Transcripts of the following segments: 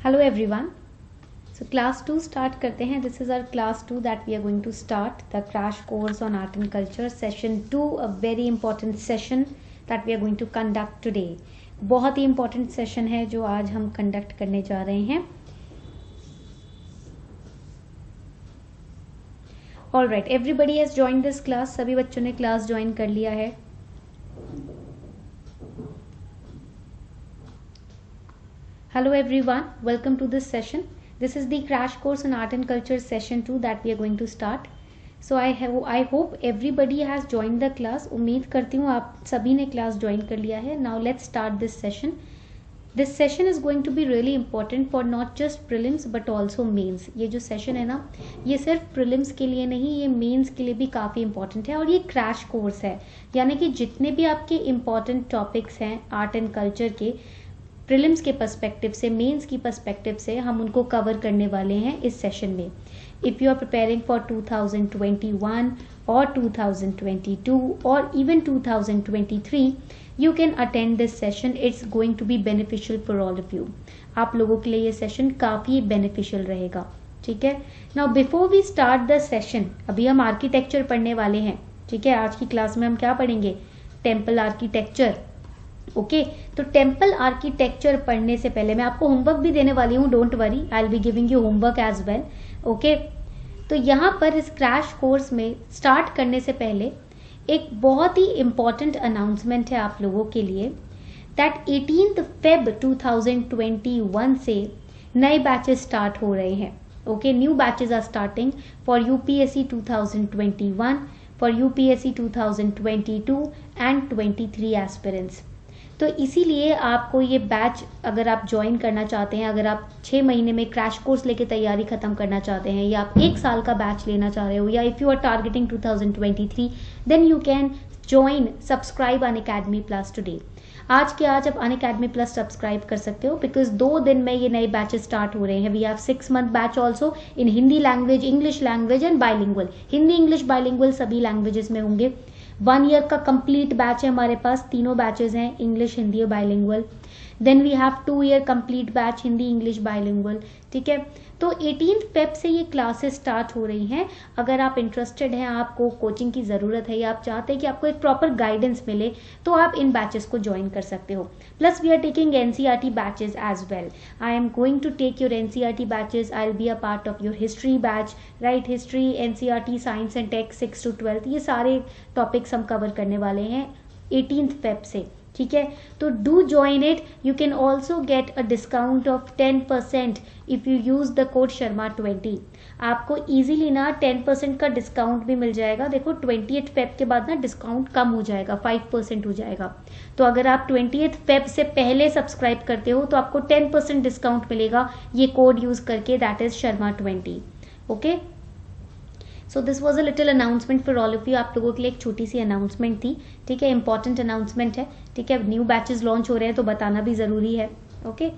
Hello everyone. So class 2 start करते हैं। This is our class 2 that we are going to start the crash course on art and culture session 2, a very important session that we are going to conduct today. बहुत ही important session है जो आज हम conduct करने जा रहे हैं। All right, everybody has join this class. सभी बच्चों ने क्लास ज्वाइन कर लिया है। Hello everyone, welcome to this session. This is the crash course on art and culture session 2 that we are going to start. So I hope everybody has joined the class. उम्मीद करती हूँ आप सभी ने class join कर लिया है. Now let's start this session. This session is going to be really important for not just prelims but also mains. ये जो सेशन है ना, ये सिर्फ प्रिलिम्स के लिए नहीं, ये मेंस के लिए भी काफ़ी इंपॉर्टेंट है और ये क्रैश कोर्स है। यानी कि जितने भी आपके इम्पॉर्टेंट टॉपिक्स हैं आर्ट एंड कल्चर के, प्रिलिम्स के पर्सपेक्टिव से, मेंस की पर्सपेक्टिव से हम उनको कवर करने वाले हैं इस सेशन में। If you are preparing for 2021 और 2022 और even 2023, you can attend this session. It's going to be beneficial for all of you. आप लोगों के लिए ये सेशन काफ़ी बेनिफिशियल रहेगा। ठीक है। Now before we start the session, अभी हम आर्किटेक्चर पढ़ने वाले हैं। ठीक है। आज की क्लास में हम क्या पढ़ेंगे? Temple architecture. ओके तो टेम्पल आर्किटेक्चर पढ़ने से पहले मैं आपको होमवर्क भी देने वाली हूँ। Don't worry, I will be giving you homework as well. Okay तो यहाँ पर इस क्रैश कोर्स में स्टार्ट करने से पहले एक बहुत ही इंपॉर्टेंट अनाउंसमेंट है आप लोगों के लिए, दैट 18 फेब 2021 से नए बैचेस स्टार्ट हो रहे हैं। Okay, new batches are starting for UPSC 2021, for UPSC 2022 and 23 aspirants. तो इसीलिए आपको ये बैच अगर आप ज्वाइन करना चाहते हैं, अगर आप 6 महीने में क्रैश कोर्स लेके तैयारी खत्म करना चाहते हैं, या आप 1 साल का बैच लेना चाह रहे हो, या if you are targeting 2023, then you can join subscribe Unacademy plus today. आज के आज आप अनअकैडमी प्लस सब्सक्राइब कर सकते हो, बिकॉज 2 दिन में ये नए बैचेस स्टार्ट हो रहे हैं। We have 6 month batch also in Hindi language, English language and bilingual. Hindi, English, bilingual सभी लैंग्वेजेस में होंगे। 1 ईयर का कंप्लीट बैच है हमारे पास। तीनों बैचेस हैं, इंग्लिश, हिंदी और bilingual. Then we have 2 year complete batch, Hindi, English, bilingual. ठीक है। तो 18 फेब से ये क्लासेस स्टार्ट हो रही हैं। अगर आप इंटरेस्टेड हैं, आपको कोचिंग की ज़रूरत है, या आप चाहते हैं कि आपको एक प्रॉपर गाइडेंस मिले, तो आप इन बैचेस को ज्वाइन कर सकते हो। Plus we are taking NCERT batches as well. I am going to take your NCERT batches. I will be a part of your history batch, right? History, NCERT, science and tech 6 to 12, ये सारे topics हम cover करने वाले हैं 18 Feb से। ठीक है। तो do join it. You can also get a discount of 10% if you use the code शर्मा20। आपको इजीली ना 10% का डिस्काउंट भी मिल जाएगा। देखो 28 फेब के बाद ना डिस्काउंट कम हो जाएगा, 5% हो जाएगा। तो अगर आप 28 फेब से पहले सब्सक्राइब करते हो तो आपको 10% डिस्काउंट मिलेगा ये कोड यूज करके, दैट इज शर्मा20। Okay, so this was a little announcement for all of you. आप लोगों के लिए एक छोटी सी अनाउंसमेंट थी। ठीक है, इंपॉर्टेंट अनाउंसमेंट है। ठीक है, न्यू बैचेस लॉन्च हो रहे हैं तो बताना भी ज़रूरी है। ओके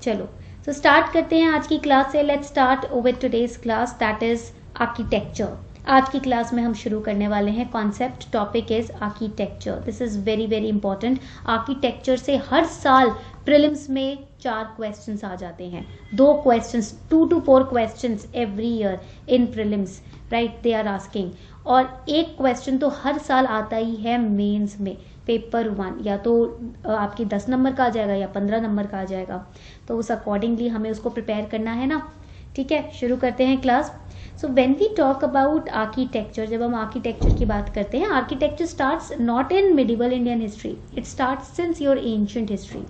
चलो, सो स्टार्ट करते हैं आज की क्लास से। Let's start with today's class, that is architecture. आज की क्लास में हम शुरू करने वाले हैं concept. Topic is architecture. This is very very important. Architecture से हर साल प्रीलिम्स में 4 क्वेश्चंस आ जाते हैं। 2 questions, 2 to 4 questions every year in prelims, right? They are asking. और एक क्वेश्चन तो हर साल आता ही है मेंस में, पेपर 1, या तो आपके 10 नंबर का आ जाएगा या 15 नंबर का आ जाएगा। तो उस अकॉर्डिंगली हमें उसको प्रिपेयर करना है ना। ठीक है, शुरू करते हैं class. So when we talk about architecture, जब हम आर्किटेक्चर की बात करते हैं, architecture starts not in medieval Indian history, it starts since your ancient history.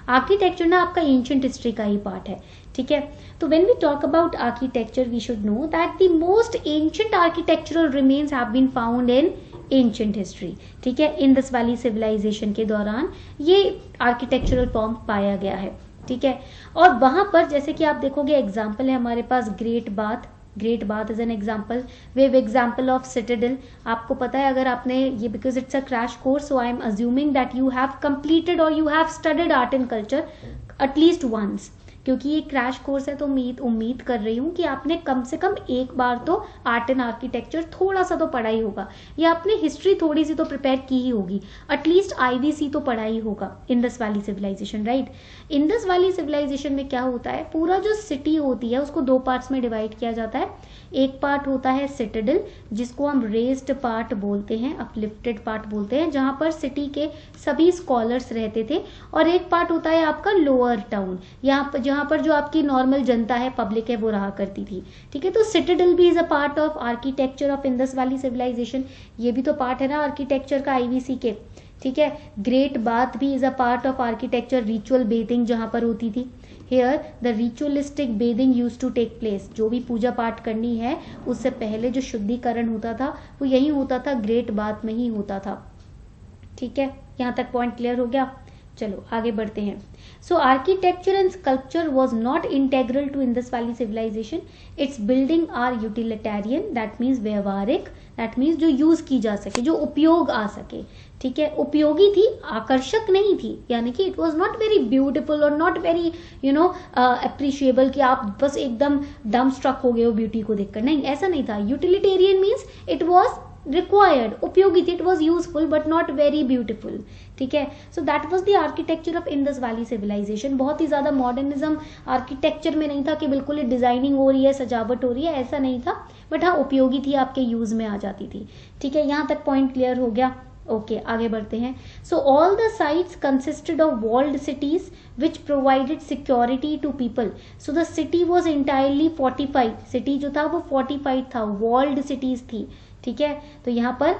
Architecture ना आपका एंशिएंट हिस्ट्री का ही पार्ट है। ठीक है। तो when we talk about architecture, we should know that the most ancient architectural remains have been found in ancient history. ठीक है, Indus valley civilisation के दौरान ये आर्किटेक्चरल फॉर्म पाया गया है। ठीक है, और वहां पर जैसे कि आप देखोगे, एग्जाम्पल है हमारे पास great bath. Great bath is an example. We have example of citadel. आपको पता है, अगर आपने ये, because it's a crash course, so I am assuming that you have completed और you have studied art and culture at least once. क्योंकि ये crash course है तो उम्मीद कर रही हूँ कि आपने कम से कम एक बार तो आर्ट एंड आर्किटेक्चर थोड़ा सा तो पढ़ा ही होगा, या आपने हिस्ट्री थोड़ी सी तो प्रिपेयर की ही होगी, एटलीस्ट आईवीसी तो पढ़ा ही होगा, Indus valley civilization, right. Indus valley civilization में क्या होता है, पूरा जो सिटी होती है उसको दो पार्ट्स में डिवाइड किया जाता है। एक पार्ट होता है सिटाडेल, जिसको हम रेज्ड पार्ट बोलते हैं, अपलिफ्टेड पार्ट बोलते हैं, जहां पर सिटी के सभी स्कॉलर्स रहते थे, और एक पार्ट होता है आपका लोअर टाउन, जहां पर जो आपकी नॉर्मल जनता है, पब्लिक है, वो रहा करती थी, ठीक है। तो सिटाडेल भी is a part of architecture of Indus valley civilization, ये भी तो पार्ट है ना आर्किटेक्चर का आईवीसी के, ठीक है। ग्रेट बाथ भी is a part of architecture, ritual bathing जहां पर होती थी। Here the ritualistic bathing used to take place, जो भी पूजा पाठ करनी है उससे पहले जो शुद्धिकरण होता था वो यही होता था, ग्रेट बाथ में ही होता था, ठीक है। यहाँ तक पॉइंट क्लियर हो गया। चलो आगे बढ़ते हैं। So architecture and sculpture was not integral to Indus valley civilization, its building are utilitarian, that means व्यवहारिक, दैट मीन्स जो यूज की जा सके, जो उपयोग आ सके, ठीक है। उपयोगी थी, आकर्षक नहीं थी, यानी कि it was not very beautiful और नॉट वेरी अप्रिशिएबल कि आप बस एकदम डम स्ट्रक हो गए हो ब्यूटी को देखकर, नहीं, ऐसा नहीं था। Utilitarian means it was required, उपयोगी थी, it was useful but not very beautiful, ठीक है। So that was the architecture of Indus valley civilization. बहुत ही ज्यादा मॉडर्निज्म आर्किटेक्चर में नहीं था कि बिल्कुल ही डिजाइनिंग हो रही है, सजावट हो रही है, ऐसा नहीं था, बट हाँ उपयोगी थी, आपके यूज में आ जाती थी, ठीक है। यहाँ तक पॉइंट क्लियर हो गया। ओके आगे बढ़ते हैं। So all the sites consisted of walled cities which provided security to people. So the city was entirely fortified, city जो था वो फोर्टिफाइड था, वॉल्ड सिटीज थी, ठीक है। तो यहाँ पर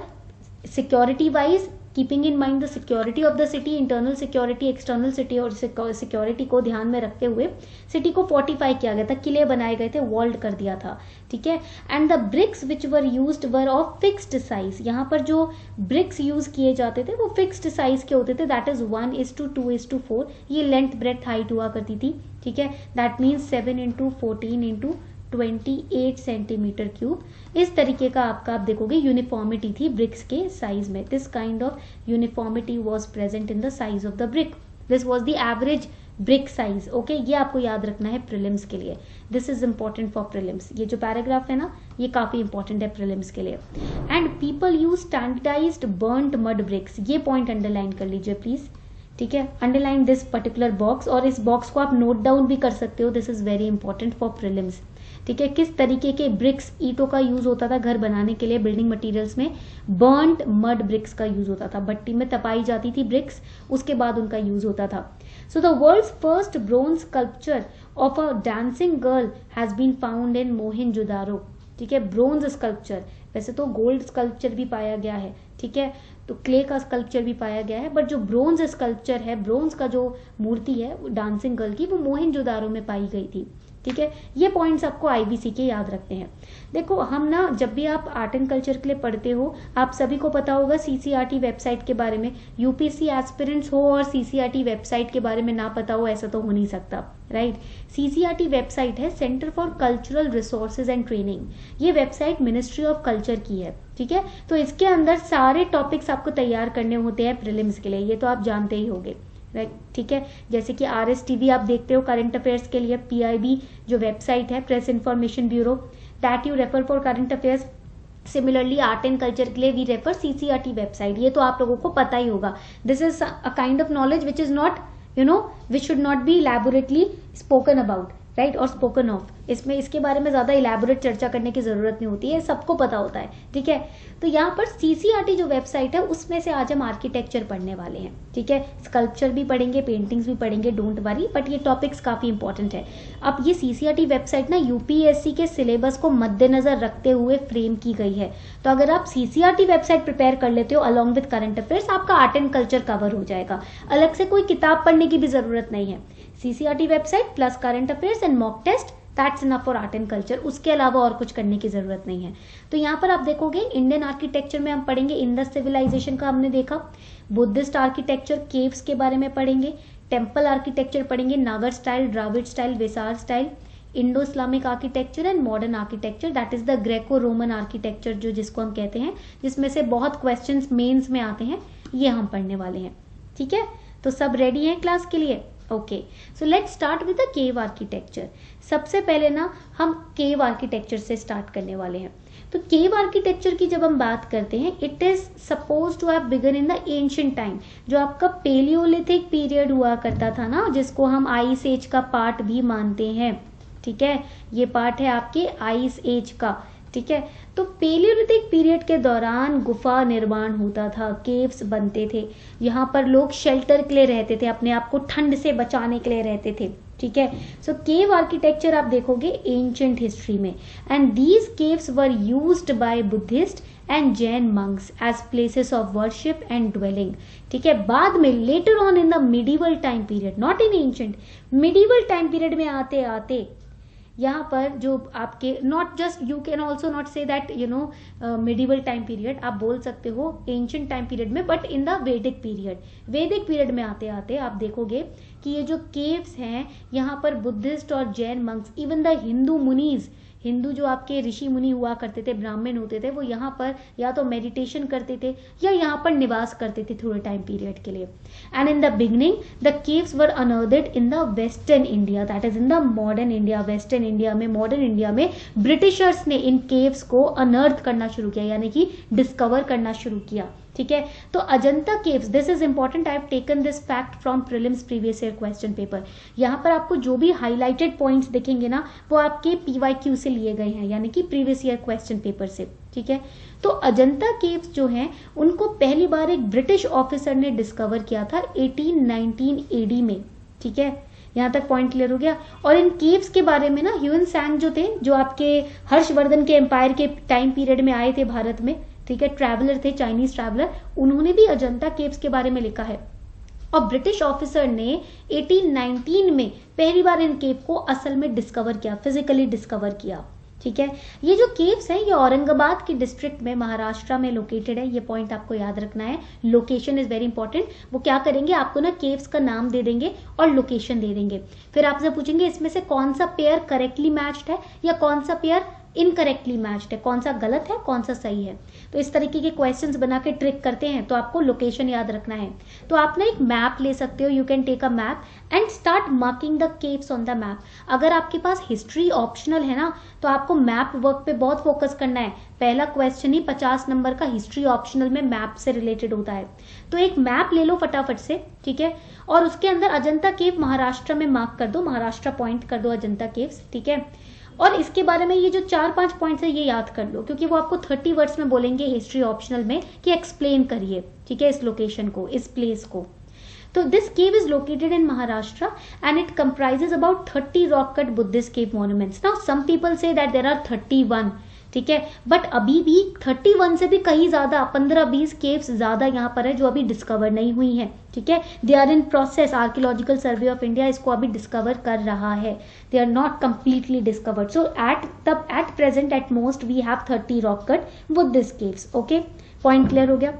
security wise, keeping in mind the security of the city, internal security, external city और सिक्योरिटी को ध्यान में रखते हुए सिटी को फोर्टिफाई किया गया था, किले बनाए गए थे, वॉल्ड कर दिया था, ठीक है। And the bricks which were used were of fixed size, यहाँ पर जो ब्रिक्स यूज किए जाते थे वो फिक्स्ड साइज के होते थे, दैट इज 1:2:4, ये लेंथ ब्रेथ हाइट हुआ करती थी, ठीक है। That means 7x14x28 centimetre cube, इस तरीके का आपका आप देखोगे यूनिफॉर्मिटी थी ब्रिक्स के साइज में। This kind of uniformity was present in the size of the brick, this was the average brick size, okay. ये आपको याद रखना है प्रीलिम्स के लिए, this is important for prelims, ये जो पैराग्राफ है ना ये काफी इंपॉर्टेंट है प्रीलिम्स के लिए। And people use standardized burnt mud bricks, ये पॉइंट अंडरलाइन कर लीजिए प्लीज, ठीक है। अंडरलाइन दिस पर्टिकुलर बॉक्स, और इस बॉक्स को आप नोट डाउन भी कर सकते हो, this is very important for prelims, ठीक है। किस तरीके के ब्रिक्स, ईंटों का यूज होता था घर बनाने के लिए, बिल्डिंग मटेरियल्स में बर्न्ड मड ब्रिक्स का यूज होता था, भट्टी में तपाई जाती थी ब्रिक्स, उसके बाद उनका यूज होता था। So the world's first bronze sculpture of a dancing girl has been found in Mohenjodaro, ठीक है। ब्रोंज स्कल्पचर, वैसे तो गोल्ड स्कल्पचर भी पाया गया है, ठीक है, तो क्ले का स्कल्पचर भी पाया गया है, बट जो ब्रोंज स्कल्पचर है, ब्रोंज का जो मूर्ति है डांसिंग गर्ल की, वो मोहनजोदारो में पाई गई थी, ठीक है। ये पॉइंट्स आपको आईबीसी के याद रखते हैं। देखो हम ना, जब भी आप आर्ट एंड कल्चर के लिए पढ़ते हो, आप सभी को पता होगा सीसीआरटी वेबसाइट के बारे में, यूपीएससी एस्पिरेंट्स हो और सीसीआरटी वेबसाइट के बारे में ना पता हो, ऐसा तो हो नहीं सकता, राइट। सीसीआरटी वेबसाइट है centre for cultural resources and training, ये वेबसाइट मिनिस्ट्री ऑफ कल्चर की है, ठीक है। तो इसके अंदर सारे टॉपिक्स आपको तैयार करने होते हैं प्रीलिम्स के लिए, ये तो आप जानते ही होंगे, राइट, ठीक है। जैसे कि RSTV आप देखते हो करंट अफेयर्स के लिए, PIB जो वेबसाइट है, press information bureau, that you refer for current affairs. Similarly art and culture के लिए वी रेफर CCRT वेबसाइट, ये तो आप लोगों को पता ही होगा। This is a kind of knowledge which is not which should not be elaborately spoken about, right, और स्पोकन ऑफ, इसमें इसके बारे में ज्यादा इलैबोरेट चर्चा करने की जरूरत नहीं होती है, सबको पता होता है, ठीक है। तो यहाँ पर CCRT जो वेबसाइट है उसमें से आज हम आर्किटेक्चर पढ़ने वाले हैं, ठीक है। स्कल्पचर भी पढ़ेंगे, पेंटिंग्स भी पढ़ेंगे, डोंट वरी, बट ये टॉपिक्स काफी इंपॉर्टेंट है। अब ये CCRT वेबसाइट ना UPSC के सिलेबस को मद्देनजर रखते हुए फ्रेम की गई है, तो अगर आप CCRT वेबसाइट प्रिपेयर कर लेते हो अलॉन्ग विद करंट अफेयर्स, आपका आर्ट एंड कल्चर कवर हो जाएगा, अलग से कोई किताब पढ़ने की भी जरूरत नहीं है। CCRT website plus current affairs and mock test, that's enough for art and culture, उसके अलावा और कुछ करने की जरूरत नहीं है। तो यहाँ पर आप देखोगे इंडियन आर्किटेक्चर में हम पढ़ेंगे इंडस सिविलाइजेशन का हमने देखा, बुद्धिस्ट आर्किटेक्चर, केव्स के बारे में पढ़ेंगे, टेम्पल आर्किटेक्चर पढ़ेंगे, Nagara style, Dravida style, Vesara style, Indo Islamic architecture and modern architecture, that is the Greco Roman architecture जो जिसको हम कहते हैं, जिसमें से बहुत क्वेश्चंस मेंस में आते हैं, ये हम पढ़ने वाले हैं, ठीक है। तो सब रेडी हैं क्लास के लिए? Okay, so let's start with the cave architecture. सबसे पहले ना हम केव आर्किटेक्चर से स्टार्ट करने वाले हैं। तो केव आर्किटेक्चर की जब हम बात करते हैं, it is suppose to have begun in the ancient time, जो आपका पेलियोलिथिक पीरियड हुआ करता था ना, जिसको हम आइस एज का पार्ट भी मानते हैं। ठीक है, ये पार्ट है आपके आइस एज का। ठीक है, तो पेलियोलिथिक पीरियड के दौरान गुफा निर्माण होता था, केव्स बनते थे। यहाँ पर लोग शेल्टर के लिए रहते थे, अपने आप को ठंड से बचाने के लिए रहते थे। ठीक है, सो केव आर्किटेक्चर आप देखोगे एंशिएंट हिस्ट्री में, and these caves were used by Buddhist and Jain monks as places of worship and dwelling. ठीक है, बाद में later on in the medieval time period, not in ancient, medieval time period में आते आते यहाँ पर जो आपके not just, you can also not say that medieval time period, आप बोल सकते हो एंशिएंट टाइम पीरियड में, बट इन द वैदिक पीरियड, वैदिक पीरियड में आते आते आप देखोगे कि ये जो केव्स हैं, यहाँ पर बुद्धिस्ट और Jain monks, even the Hindu munis, Hindu जो आपके ऋषि मुनि हुआ करते थे, ब्राह्मण होते थे, वो यहाँ पर या तो मेडिटेशन करते थे या यहाँ पर निवास करते थे थोड़े टाइम पीरियड के लिए। And in the beginning the caves were अनअर्थड in the western India, that is in the modern India. Western India में, मॉडर्न इंडिया में ब्रिटिशर्स ने इन केव्स को अनअर्थ करना शुरू किया, यानी कि डिस्कवर करना शुरू किया। ठीक है, तो Ajanta caves, this is important, I have taken this fact from prelims previous year question paper. यहाँ पर आपको जो भी हाईलाइटेड पॉइंट्स दिखेंगे ना, वो आपके पीवाईक्यू से लिए गए हैं, यानी कि प्रीवियस ईयर क्वेश्चन पेपर से। ठीक है, तो अजंता केव्स जो हैं, उनको पहली बार एक ब्रिटिश ऑफिसर ने डिस्कवर किया था 1819 एडी में। ठीक है, यहाँ तक पॉइंट क्लियर हो गया। और इन केव्स के बारे में ना ह्यून सैंग जो थे, जो आपके हर्षवर्धन के एम्पायर के टाइम पीरियड में आए थे भारत में, ठीक है, ट्रैवलर थे, चाइनीज ट्रैवलर, उन्होंने भी अजंता केव्स के बारे में लिखा है। और ब्रिटिश ऑफिसर ने 1819 में पहली बार इन केव को असल में डिस्कवर किया, फिजिकली डिस्कवर किया। ठीक है, ये जो केव्स हैं, ये औरंगाबाद के डिस्ट्रिक्ट में, महाराष्ट्र में लोकेटेड है। ये पॉइंट आपको याद रखना है, लोकेशन इज वेरी इंपॉर्टेंट। वो क्या करेंगे, आपको ना केव्स का नाम दे देंगे और लोकेशन दे देंगे, फिर आपसे पूछेंगे इसमें से कौन सा पेयर करेक्टली मैच्ड है या कौन सा पेयर इनकरेक्टली मैच्ड है, कौन सा गलत है कौन सा सही है। तो इस तरीके के क्वेश्चंस बना के ट्रिक करते हैं, तो आपको लोकेशन याद रखना है। तो आप ना एक मैप ले सकते हो, you can take a map and start marking the caves on the map. अगर आपके पास हिस्ट्री ऑप्शनल है ना, तो आपको मैप वर्क पे बहुत फोकस करना है। पहला क्वेश्चन ही 50 नंबर का हिस्ट्री ऑप्शनल में मैप से रिलेटेड होता है। तो एक मैप ले लो फटाफट से, ठीक है, और उसके अंदर अजंता केव महाराष्ट्र में मार्क कर दो, महाराष्ट्र पॉइंट कर दो अजंता केव्स। ठीक है, और इसके बारे में ये जो 4-5 पॉइंट्स है ये याद कर लो, क्योंकि वो आपको 30 वर्ड्स में बोलेंगे हिस्ट्री ऑप्शनल में कि एक्सप्लेन करिए, ठीक है, इस लोकेशन को, इस प्लेस को। तो this cave is located in Maharashtra and it comprises about 30 rock cut Buddhist cave monuments. Now some people say that there are 31, ठीक है, बट अभी भी 31 से भी कहीं ज्यादा, 15-20 केव्स ज्यादा यहाँ पर है जो अभी डिस्कवर नहीं हुई हैं। ठीक है, they are in process, archaeological survey of India इसको अभी डिस्कवर कर रहा है, they are not completely discovered. So at present at most we have 30 rock cut Buddhist caves. Okay, point clear हो गया।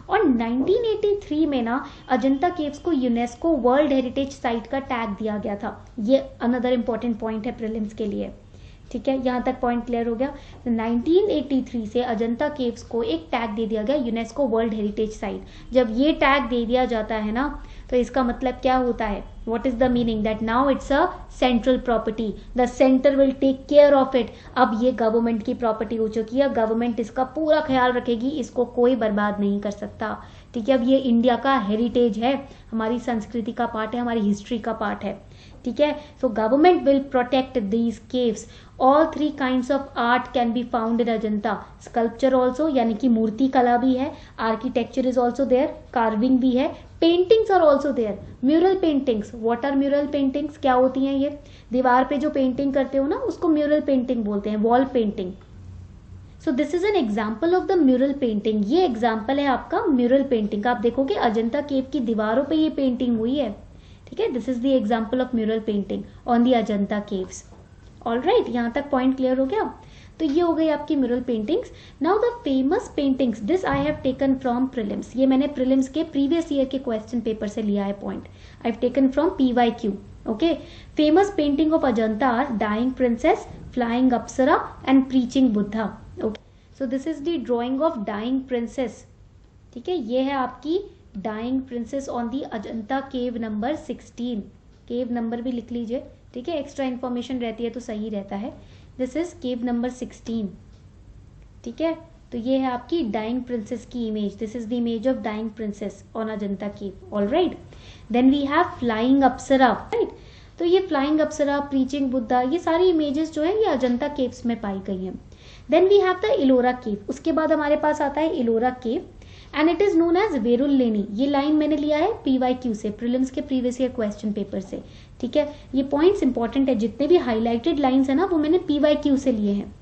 और 1983 में ना अजंता केव्स को यूनेस्को वर्ल्ड हेरिटेज साइट का टैग दिया गया था। ये अनदर इंपॉर्टेंट पॉइंट है प्रीलिम्स के लिए। ठीक है, यहाँ तक पॉइंट क्लियर हो गया। 1983 से अजंता केव्स को एक टैग दे दिया गया, यूनेस्को वर्ल्ड हेरिटेज साइट। जब ये टैग दे दिया जाता है ना, तो इसका मतलब क्या होता है, what is the meaning, that now it's a central property, the centre will take care of it. अब ये गवर्नमेंट की प्रॉपर्टी हो चुकी है, गवर्नमेंट इसका पूरा ख्याल रखेगी, इसको कोई बर्बाद नहीं कर सकता। ठीक है, अब ये इंडिया का हेरिटेज है, हमारी संस्कृति का पार्ट है, हमारी हिस्ट्री का पार्ट है। ठीक है, so government will protect these caves. All 3 kinds of art can be found in Ajanta, sculpture also, यानी कि मूर्ति कला भी है, architecture is also there, carving भी है, paintings are also there, mural paintings. What are mural paintings, क्या होती हैं ये, दीवार पे जो पेंटिंग करते हो ना उसको म्यूरल पेंटिंग बोलते हैं, wall painting. So this is an example of the mural painting, ये एग्जाम्पल है आपका म्यूरल पेंटिंग का। आप देखोगे अजंता केव की दीवारों पे ये पेंटिंग हुई है। ठीक है, this is the example of mural painting on the Ajanta caves. Alright, यहाँ तक पॉइंट क्लियर हो गया। तो ये हो गई आपकी mural paintings. Now the famous paintings, this I have taken from prelims, ये मैंने प्रीलिम्स के प्रीवियस ईयर के क्वेश्चन पेपर से लिया है point, I have taken from PYQ। Okay, famous painting of Ajanta are dying princess, flying apsara and preaching Buddha. Okay, so this is the drawing of dying princess. ठीक है, ये है आपकी dying princess on the Ajanta cave number 16। Cave number भी लिख लीजिए, ठीक है, एक्स्ट्रा इन्फॉर्मेशन रहती है तो सही रहता है। दिस इज केव नंबर 16, ठीक है। तो ये है आपकी डाइंग प्रिंसेस की image, this is the image of dying princess on Ajanta cave, alright. Then we have flying apsara, right. तो ये फ्लाइंग अप्सरा, प्रीचिंग बुद्धा, ये सारी इमेजेस जो है ये अजंता केव्स में पाई गई हैं। Then we have the Ellora cave, उसके बाद हमारे पास आता है Ellora cave and it is known as Verul Leni. ये लाइन मैंने लिया है PYQ से, प्रीलिम्स के प्रीवियस ईयर क्वेश्चन पेपर से, ठीक है। ये पॉइंट्स इंपॉर्टेंट है, जितने भी हाईलाइटेड लाइंस है ना वो मैंने PYQ से लिए हैं,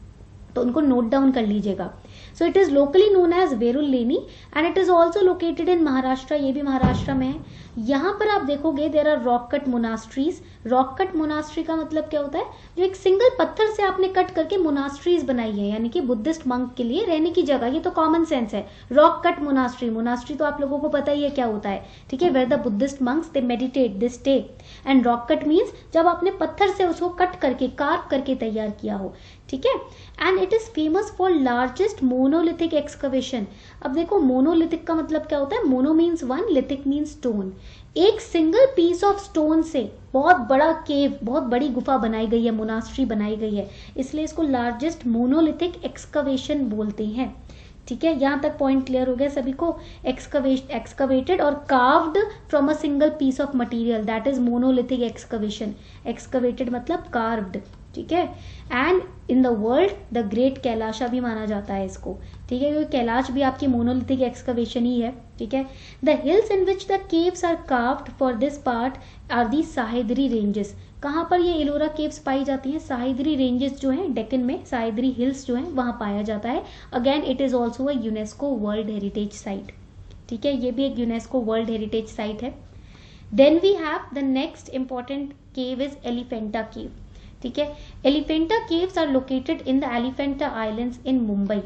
तो उनको नोट डाउन कर लीजिएगा। So it is locally known as Verul Leni and it is also located in Maharashtra, ये भी महाराष्ट्र में है। यहाँ पर आप देखोगे there are rock cut monasteries. Rock cut monastery का मतलब क्या होता है, जो एक सिंगल पत्थर से आपने कट करके मोनास्ट्रीज बनाई है, यानी कि बुद्धिस्ट मंक के लिए रहने की जगह, ये तो कॉमन सेंस है। रॉक कट मोनास्ट्री, मोनास्ट्री तो आप लोगों को पता ही है क्या होता है, ठीक है, where the Buddhist monks they meditate, they stay. And rock cut means जब आपने पत्थर से उसको कट करके, कार्व करके तैयार किया हो, ठीक है। And it is famous for largest monolithic excavation. अब देखो मोनोलिथिक का मतलब क्या होता है, mono means one, lithic means stone. एक सिंगल पीस ऑफ स्टोन से बहुत बड़ा केव, बहुत बड़ी गुफा बनाई गई है, मोनास्ट्री बनाई गई है, इसलिए इसको लार्जेस्ट मोनोलिथिक एक्सकवेशन बोलते हैं, ठीक है। यहां तक पॉइंट क्लियर हो गया सभी को। एक्सकवेटेड और carved from a single piece of material, that is monolithic excavation. Excavated मतलब कार्व्ड, ठीक है। And in the world the great Kailasha भी माना जाता है इसको, ठीक है, क्योंकि कैलाश भी आपकी मोनोलिथिक एक्सकवेशन ही है, ठीक है। The hills in which the caves are carved for this part are the Sahyadri ranges. कहाँ पर ये इलोरा केव्स पाई जाती हैं, साहिदरी रेंजेस जो हैं डेक्कन में, साहिदरी हिल्स जो हैं वहां पाया जाता है। Again it is also a UNESCO world heritage site, ठीक है, ये भी एक यूनेस्को वर्ल्ड हेरिटेज साइट है। Then we have the next important cave is Elephanta cave, ठीक है। Elephanta caves are located in the Elephanta islands in Mumbai,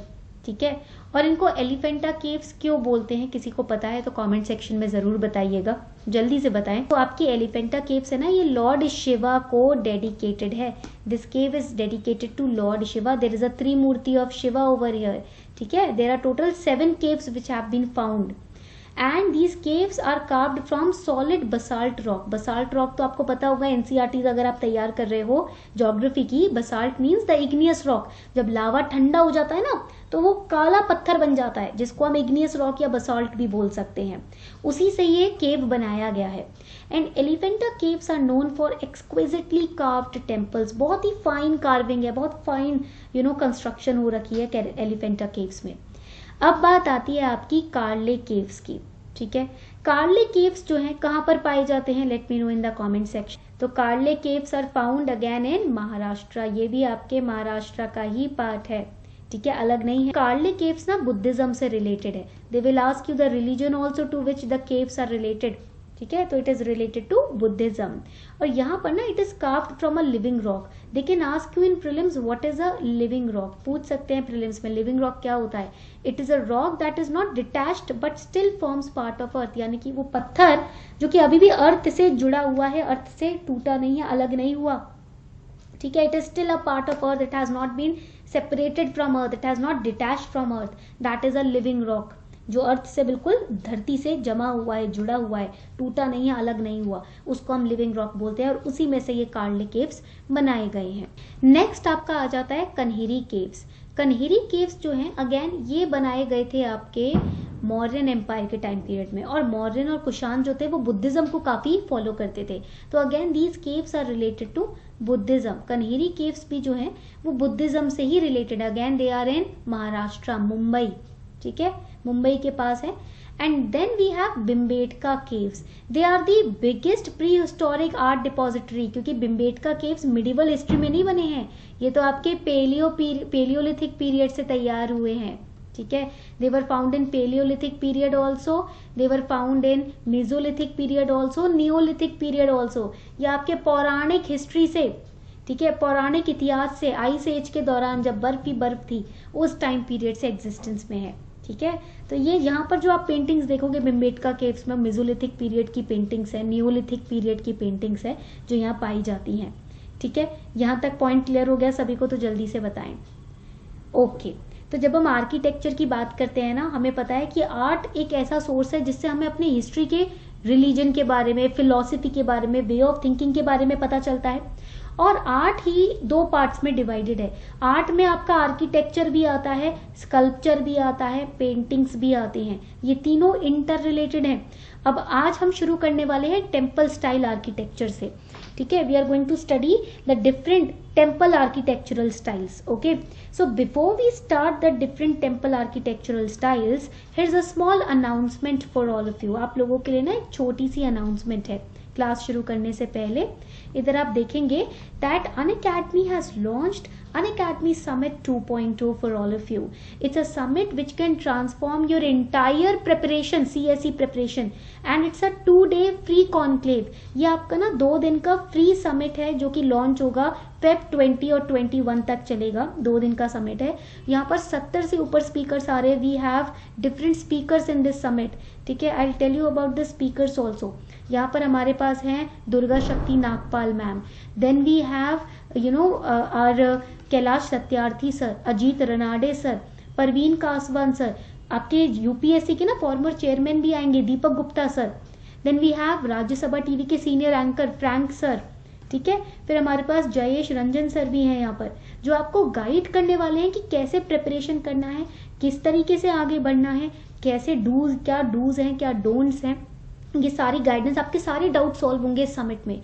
ठीक है। और इनको एलिफेंटा केव्स क्यों बोलते हैं, किसी को पता है तो कमेंट सेक्शन में जरूर बताइएगा, जल्दी से बताएं। तो आपकी एलिफेंटा केव्स है ना, ये लॉर्ड शिवा को डेडिकेटेड है। This cave is dedicated to lord Shiva. There is a Trimurti of Shiva over here, ठीक है। There are total 7 caves which have been found and these caves are carved from solid basalt rock. Basalt rock तो आपको पता होगा, NCERT अगर आप तैयार कर रहे हो ज्योग्राफी की, basalt means the igneous rock. जब लावा ठंडा हो जाता है ना तो वो काला पत्थर बन जाता है, जिसको हम इग्नियस रॉक या बसाल्ट भी बोल सकते हैं, उसी से ये केव बनाया गया है। And Elephanta caves are known for exquisitely carved temples. बहुत ही फाइन कार्विंग है, बहुत फाइन कंस्ट्रक्शन हो रखी है एलिफेंटा केव्स में। अब बात आती है आपकी कार्ले केव्स की, ठीक है। कार्ले केव्स जो हैं कहाँ पर पाए जाते हैं, let me know in the comment section. तो Karle caves are found again in Maharashtra, ये भी आपके महाराष्ट्र का ही पार्ट है, ठीक है, अलग नहीं है। कार्ले केव्स ना बुद्धिज्म से रिलेटेड है। They will ask you the religion also to which the caves are related, ठीक है, तो it is related to Buddhism. और यहाँ पर ना it is carved from a living rock. They can ask you in prelims what is a living rock, पूछ सकते हैं प्रीलिम्स में लिविंग रॉक क्या होता है। It is a rock that is not detached but still forms part of अर्थ, यानी कि वो पत्थर जो कि अभी भी अर्थ से जुड़ा हुआ है, अर्थ से टूटा नहीं है, अलग नहीं हुआ, ठीक है। It is still a part of earth, it has not been separated from earth, it has not detached from earth, that is a living rock. जो अर्थ से बिल्कुल धरती से जमा हुआ है, जुड़ा हुआ है, टूटा नहीं है, अलग नहीं हुआ, उसको हम लिविंग रॉक बोलते हैं। और उसी में से ये कार्ले केव्स बनाए गए हैं। नेक्स्ट आपका आ जाता है कन्हेरी केव्स। कन्हेरी केव्स जो हैं अगेन ये बनाए गए थे आपके मौर्यन एम्पायर के टाइम पीरियड में, और मौर्यन और कुषाण जो थे वो बुद्धिज्म को काफी फॉलो करते थे। तो again these caves are related to Buddhism. Kanheri caves भी जो हैं वो बुद्धिज्म से ही related. Again they are in Maharashtra, Mumbai, ठीक है, मुंबई के पास है। And then we have Bhimbetka caves. They are the biggest prehistoric art depository, क्योंकि भिमबेटका केव्स मिडिवल हिस्ट्री में नहीं बने हैं, ये तो आपके पेलियोलिथिक पीरियड से तैयार हुए हैं, ठीक है। They were found in Palaeolithic period also, they were found in Mesolithic period also, Neolithic period also. ये आपके पौराणिक हिस्ट्री से, ठीक है, पौराणिक इतिहास से, आइस एज के दौरान जब बर्फ ही बर्फ थी उस टाइम पीरियड से एग्जिस्टेंस में है, ठीक है। तो ये यहाँ पर जो आप पेंटिंग्स देखोगे भिमबेटका केव्स में, मेसोलिथिक पीरियड की पेंटिंग्स है, नियोलिथिक पीरियड की पेंटिंग्स है जो यहाँ पाई जाती हैं, ठीक है। यहाँ तक पॉइंट क्लियर हो गया सभी को, तो जल्दी से बताएं। ओके, तो जब हम आर्किटेक्चर की बात करते हैं ना, हमें पता है कि आर्ट एक ऐसा सोर्स है जिससे हमें अपनी हिस्ट्री के रिलीजन के बारे में, फिलॉसफी के बारे में, वे ऑफ थिंकिंग के बारे में पता चलता है। और आर्ट ही 2 पार्ट्स में डिवाइडेड है। आर्ट में आपका आर्किटेक्चर भी आता है, स्कल्पचर भी आता है, पेंटिंग्स भी आते हैं, ये तीनों इंटर रिलेटेड हैं। अब आज हम शुरू करने वाले हैं टेम्पल स्टाइल आर्किटेक्चर से, ठीक है। We are going to study the different temple architectural styles, okay. So before we start the different temple architectural styles, here is a small announcement for all of you. आप लोगों के लिए ना एक छोटी सी अनाउंसमेंट है क्लास शुरू करने से पहले। इधर आप देखेंगे that Unacademy has launched Unacademy Summit 2.0 for all of you. It's a summit which can transform your entire preparation, CSE preparation, and it's a 2-day free conclave. ये आपका ना 2 दिन का फ्री समिट है जो कि लॉन्च होगा Feb 20 और 21 तक चलेगा। 2 दिन का समिट है। यहाँ पर 70 से ऊपर स्पीकर्स आ रहे हैं। We have different speakers in this summit, ठीक है। I will tell you about the speakers also. यहाँ पर हमारे पास हैं Durga Shakti Nagpal ma'am, then we have are Kailash Satyarthi sir, Ajit Ranade sir, Parveen Kaswan sir, आपके यूपीएससी के ना फॉर्मर चेयरमैन भी आएंगे, Deepak Gupta sir. Then we have Rajya Sabha TV के सीनियर एंकर फ्रैंक सर, ठीक है। फिर हमारे पास जयेश रंजन सर भी हैं यहाँ पर, जो आपको गाइड करने वाले हैं कि कैसे प्रिपरेशन करना है, किस तरीके से आगे बढ़ना है, कैसे क्या डूज हैं, क्या डोंट्स हैं। ये सारी गाइडेंस, आपके सारे डाउट सॉल्व होंगे इस समिट में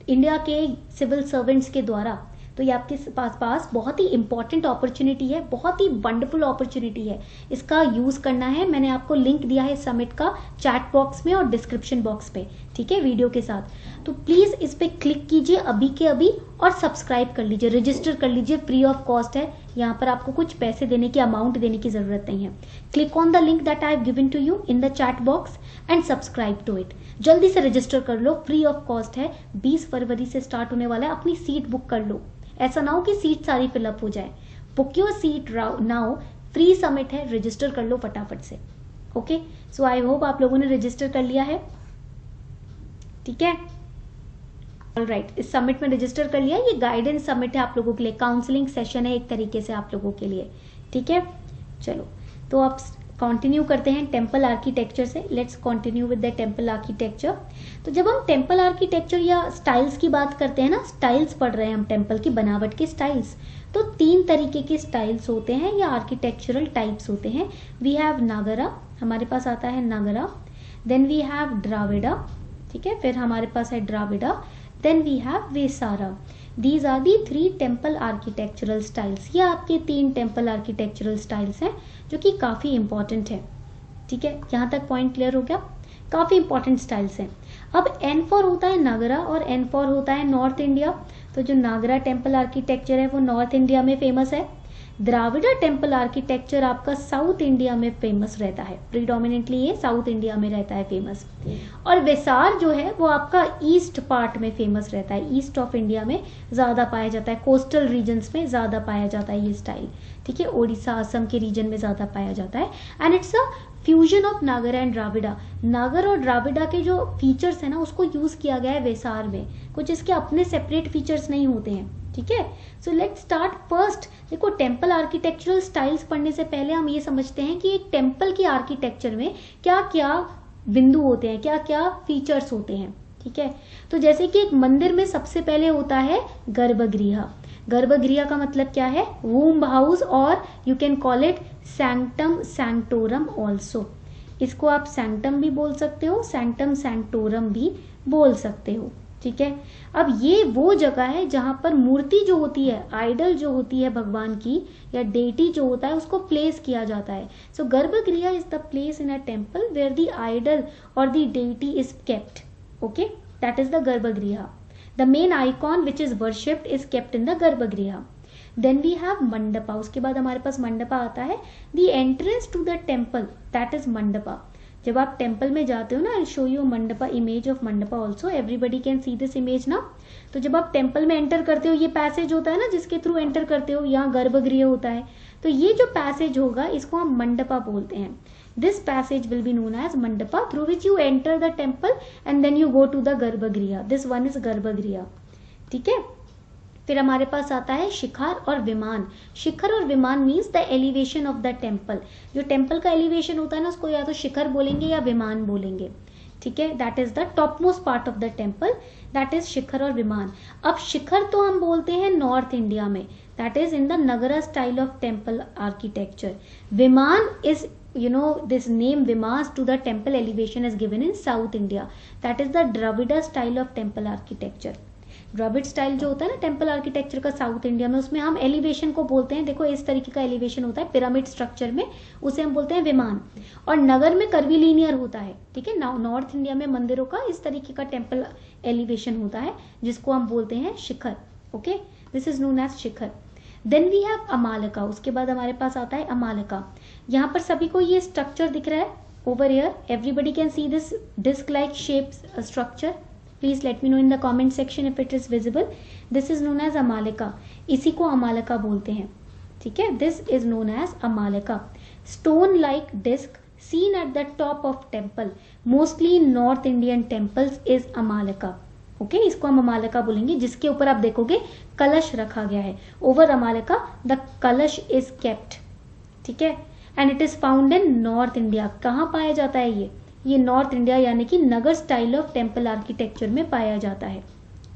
इंडिया के सिविल सर्वेंट्स के द्वारा। तो ये आपके पास बहुत ही इंपॉर्टेंट अपॉर्चुनिटी है, बहुत ही वंडरफुल अपॉर्चुनिटी है, इसका यूज करना है। मैंने आपको लिंक दिया है समिट का चैट बॉक्स में और डिस्क्रिप्शन बॉक्स पे, ठीक है, वीडियो के साथ। तो प्लीज इस पे क्लिक कीजिए अभी के अभी और सब्सक्राइब कर लीजिए, रजिस्टर कर लीजिए, फ्री ऑफ कॉस्ट है। यहाँ पर आपको कुछ पैसे देने की, अमाउंट देने की जरूरत नहीं है। Click on the link that I have given to you in the chat box and subscribe to it. जल्दी से रजिस्टर कर लो, फ्री ऑफ कॉस्ट है। 20 फरवरी से स्टार्ट होने वाला है। अपनी सीट बुक कर लो, ऐसा ना हो कि सीट सारी फिलअप हो जाए। Book your seat now, free summit है, रजिस्टर कर लो फटाफट से, ओके। सो आई होप आप लोगों ने रजिस्टर कर लिया है, ठीक है। ऑलराइट, इस समिट में रजिस्टर कर लिया। ये गाइडेंस समिट है आप लोगों के लिए, काउंसलिंग सेशन है एक तरीके से आप लोगों के लिए, ठीक है। चलो, तो आप कंटिन्यू करते हैं टेम्पल आर्किटेक्चर से। Let's continue with the temple architecture. तो जब हम टेम्पल आर्किटेक्चर या स्टाइल्स की बात करते हैं ना, स्टाइल्स पढ़ रहे हैं हम, टेम्पल की बनावट के स्टाइल्स, तो 3 तरीके के स्टाइल्स होते हैं या आर्किटेक्चरल टाइप्स होते हैं। वी हैव नागरा, हमारे पास आता है Nagara, then we have Dravida, ठीक है, फिर हमारे पास है Dravida, then we have Vesara. These are the 3 temple architectural styles. ये आपके 3 टेम्पल आर्किटेक्चरल स्टाइल्स हैं जो कि काफी इंपॉर्टेंट है, ठीक है। यहाँ तक पॉइंट क्लियर हो गया, काफी इंपॉर्टेंट स्टाइल्स हैं। अब N4 होता है नागरा और N4 होता है नॉर्थ इंडिया। तो जो नागरा टेम्पल आर्किटेक्चर है वो नॉर्थ इंडिया में फेमस है। द्राविड़ा टेम्पल आर्किटेक्चर आपका साउथ इंडिया में फेमस रहता है, प्रीडोमिनेटली ये साउथ इंडिया में रहता है फेमस। और वेसार जो है वो आपका ईस्ट पार्ट में फेमस रहता है, ईस्ट ऑफ इंडिया में ज्यादा पाया जाता है, कोस्टल रीजन्स में ज्यादा पाया जाता है ये स्टाइल, ठीक है। ओडिशा असम के रीजन में ज्यादा पाया जाता है। And it's a fusion of नागर एंड द्राविड़ा। नागर और द्राविड़ा के जो फीचर्स है ना उसको यूज किया गया है वेसार में, कुछ इसके अपने सेपरेट फीचर्स नहीं होते हैं, ठीक है। So let's start first. देखो, टेम्पल आर्किटेक्चरल स्टाइल्स पढ़ने से पहले हम ये समझते हैं कि एक टेम्पल की आर्किटेक्चर में क्या क्या बिंदु होते हैं, क्या क्या फीचर्स होते हैं, ठीक है। तो जैसे कि एक मंदिर में सबसे पहले होता है गर्भगृह। गर्भगृह का मतलब क्या है? वूम्ब हाउस, और you can call it sanctum sanctorum also. इसको आप सैंक्टम भी बोल सकते हो, सैंक्टम सैंक्टोरम भी बोल सकते हो, ठीक है। अब ये वो जगह है जहां पर मूर्ति जो होती है, आइडल जो होती है भगवान की या डेटी जो होता है, उसको प्लेस किया जाता है। So garbhagriha is the place in a temple where the idol और the deity is kept, okay, that is the garbhagriha. The main icon which is worshipped is kept in the garbhagriha. Then we have mandapa, उसके बाद हमारे पास मंडपा आता है। The entrance to the temple that is mandapa. जब आप temple में जाते हो ना, I show you mandapa, image of mandapa also, everybody can see this image ना। तो जब आप टेम्पल में एंटर करते हो, ये पैसेज होता है ना जिसके थ्रू एंटर करते हो, यहाँ गर्भगृह होता है, तो ये जो पैसेज होगा इसको हम मंडपा बोलते हैं। This passage will be known as mandapa, through which you enter the temple and then you go to the garbhagriha. This one is garbhagriha, ठीक है। फिर हमारे पास आता है शिखर और विमान। शिखर और विमान means the elevation of the temple. जो टेम्पल का एलिवेशन होता है ना, उसको या तो शिखर बोलेंगे या विमान बोलेंगे, ठीक है, that is the topmost part of the temple, that is shikhara और विमान। अब शिखर तो हम बोलते हैं नॉर्थ इंडिया में, that is in the Nagara style of temple architecture. Vimana is this name Vimas to the temple elevation is given in South India, that is the Dravida style of temple architecture। Dravida style जो होता है ना temple architecture का south India में, उसमें हम elevation को बोलते हैं, देखो इस तरीके का एलिवेशन होता है पिरामिड स्ट्रक्चर में, उसे हम बोलते हैं विमान। और नगर में कर्वीलिनियर होता है, ठीक है। नॉर्थ इंडिया में मंदिरों का इस तरीके का टेम्पल एलिवेशन होता है जिसको हम बोलते हैं shikhara. Okay, this is known as shikhara. Then we have amalaka, उसके बाद हमारे पास आता है अमालका। यहाँ पर सभी को ये स्ट्रक्चर दिख रहा है over here, everybody can see this disc like shape structure. Please let me know in the comment section if it is visible. This is known as amalaka, इसी को अमालका बोलते हैं, ठीक है। This is known as amalaka. Stone like disc seen at the top of temple, mostly in North Indian temples is अमालका। Okay, इसको हम अमालका बोलेंगे, जिसके ऊपर आप देखोगे कलश रखा गया है। ओवर अमालका द कलश इज केप्ट, ठीक है, and it is found in north India. कहाँ पाया जाता है ये नॉर्थ इंडिया यानी कि नगर स्टाइल ऑफ टेम्पल आर्किटेक्चर में पाया जाता है।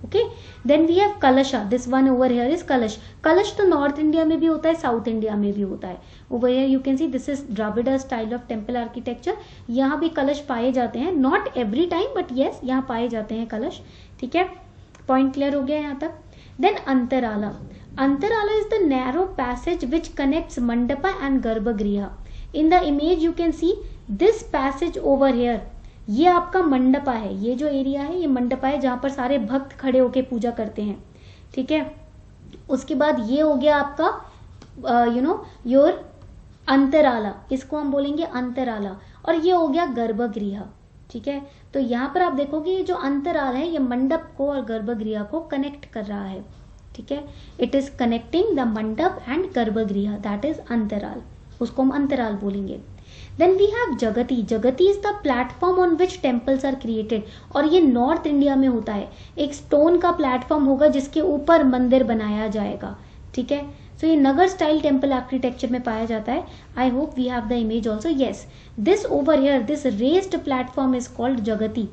ओके, देन वी हैव कलशा, this one over here is कलश। कलश तो नॉर्थ इंडिया में भी होता है, साउथ इंडिया में भी होता है। Over here you can see this is Dravida style of temple architecture. यहाँ भी कलश पाए जाते हैं, not every time but yes, यहाँ पाए जाते हैं कलश, ठीक है। पॉइंट क्लियर हो गया यहाँ तक। Then antarala, antarala is the narrow passage which connects mandapa and garbhagriha. In the image you can see this passage over here, ये आपका मंडपा है, ये जो एरिया है ये मंडपा है जहां पर सारे भक्त खड़े होके पूजा करते हैं, ठीक है। उसके बाद ये हो गया आपका योर अंतराला, इसको हम बोलेंगे अंतराला। और ये हो गया गर्भगृह, ठीक है। तो यहाँ पर आप देखोगे ये जो अंतराल है ये मंडप को और गर्भगृह को कनेक्ट कर रहा है, ठीक है। इट इज कनेक्टिंग द मंडप एंड गर्भगृह, दैट इज अंतराल, उसको हम अंतराल बोलेंगे। Then we have जगती, जगती is the platform on which temples are created, और ये नॉर्थ इंडिया में होता है। एक स्टोन का प्लेटफॉर्म होगा जिसके ऊपर मंदिर बनाया जाएगा, ठीक है। सो ये नगर स्टाइल टेम्पल आर्किटेक्चर में पाया जाता है। I hope we have the image also. Yes, this over here this raised platform is called jagati.